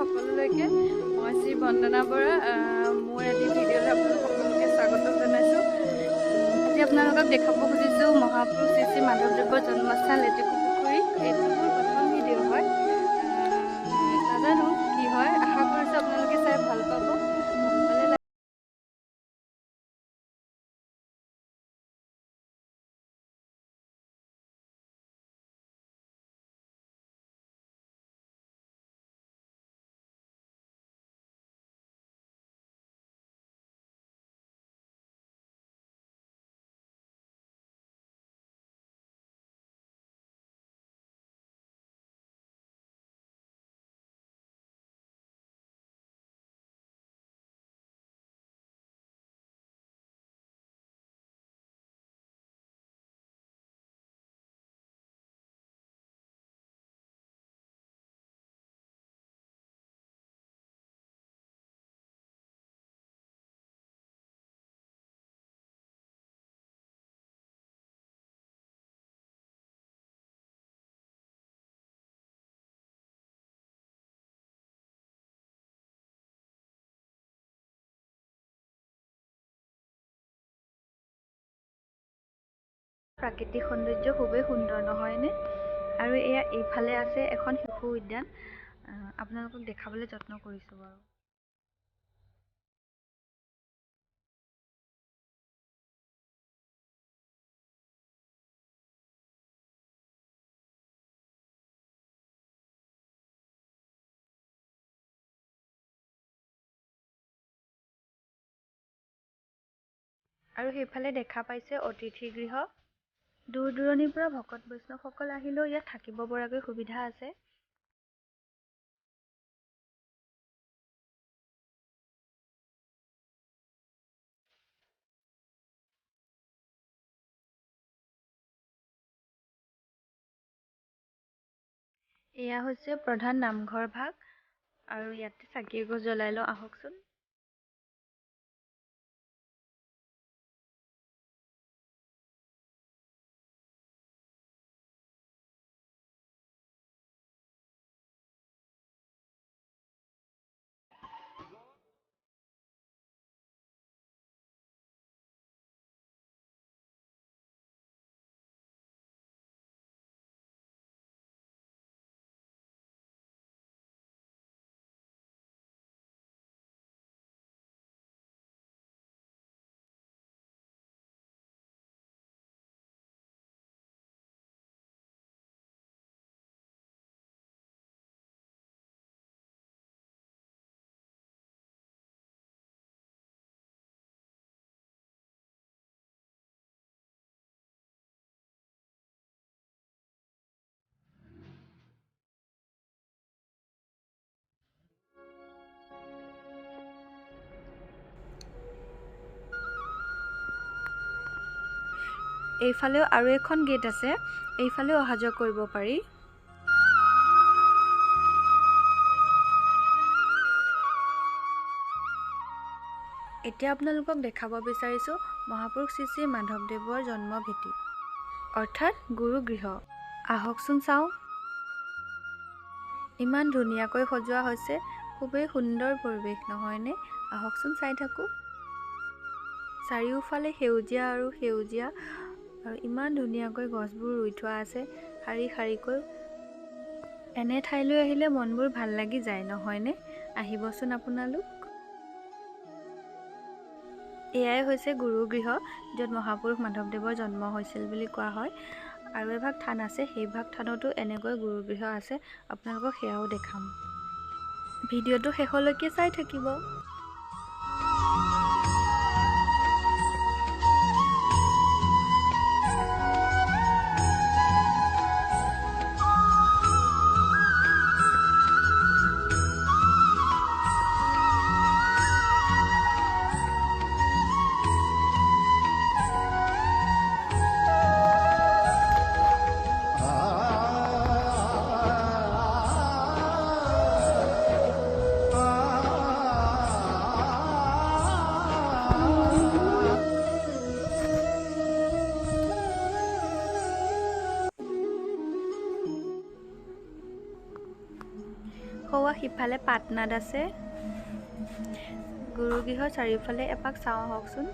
সকলোলৈকে মই শ্ৰী বন্দনা বৰা মোৰ এটি ভিডিঅ'লৈ আপোনালোক সকলোকে স্বাগতম জনাইছোঁ। আজি আপোনালোকক দেখাব খুজিছোঁ মহাপুৰুষ শ্ৰী শ্ৰী মাধৱদেৱৰ জন্মস্থান লেটেকুপুখুৰী। এইটো মোৰ প্ৰথম ভিডিঅ' হয়, নাজানো কি হয়, আশা কৰিছোঁ আপোনালোকে চাই ভাল পাব। প্ৰাকৃতিক সৌন্দৰ্য খুবেই সুন্দৰ নহয়নে? আৰু এয়া এইফালে আছে এখন শিশু উদ্যান, আপোনালোকক দেখাবলৈ যত্ন কৰিছোঁ বাৰু। আৰু সেইফালে দেখা পাইছে অতিথি গৃহ। দূৰ দূৰণিৰ পৰা ভকত বৈষ্ণৱসকল আহিলেও ইয়াত থাকিব পৰাকৈ সুবিধা আছে। এয়া হৈছে প্ৰধান নামঘৰ ভাগ, আৰু ইয়াতে চাকি এগছ জ্বলাই লওঁ আহকচোন। এইফালেও আৰু এখন গেট আছে, এইফালেও অহা যোৱা কৰিব পাৰি। এতিয়া আপোনালোকক দেখাব বিচাৰিছোঁ মহাপুৰুষ শ্ৰী শ্ৰী মাধৱদেৱৰ জন্মভেটি, অৰ্থাৎ গুৰুগৃহ। আহকচোন চাওঁ। ইমান ধুনীয়াকৈ সজোৱা হৈছে, খুবেই সুন্দৰ পৰিৱেশ নহয়নে? আহকচোন চাই থাকোঁ। চাৰিওফালে সেউজীয়া আৰু সেউজীয়া, আৰু ইমান ধুনীয়াকৈ গছবোৰ ৰুই থোৱা আছে শাৰী শাৰীকৈ। এনে ঠাইলৈ আহিলে মনবোৰ ভাল লাগি যায় নহয়নে? আহিবচোন আপোনালোক। এয়াই হৈছে গুৰুগৃহ, য'ত মহাপুৰুষ মাধৱদেৱৰ জন্ম হৈছিল বুলি কোৱা হয়। আৰু এভাগ থান আছে, সেইভাগ থানতো এনেকৈ গুৰুগৃহ আছে, আপোনালোকক সেয়াও দেখাম। ভিডিঅ'টো শেষলৈকে চাই থাকিব। সিফালে পাটনাদ আছে। গুৰুগৃহৰ চাৰিওফালে এপাক চাওঁ আহকচোন।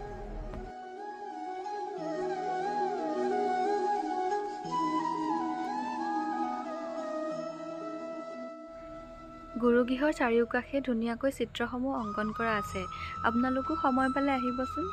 গুৰুগৃহৰ চাৰিওকাষে ধুনীয়াকৈ চিত্ৰসমূহ অংকন কৰা আছে। আপোনালোকো সময় পালে আহিবচোন।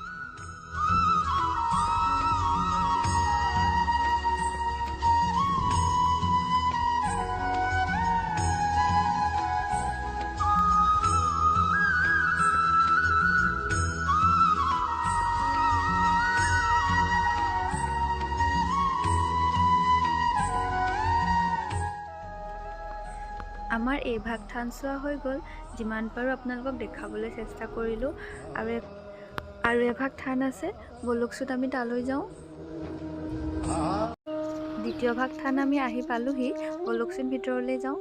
আমাৰ এই ভাগ থান চোৱা হৈ গ'ল। যিমান পাৰোঁ আপোনালোকক দেখাবলৈ চেষ্টা কৰিলোঁ। আৰু এভাগ থান আছে, বলকচোন আমি তালৈ যাওঁ। দ্বিতীয় ভাগ থান আমি আহি পালোহি, বলকচোন ভিতৰলৈ যাওঁ।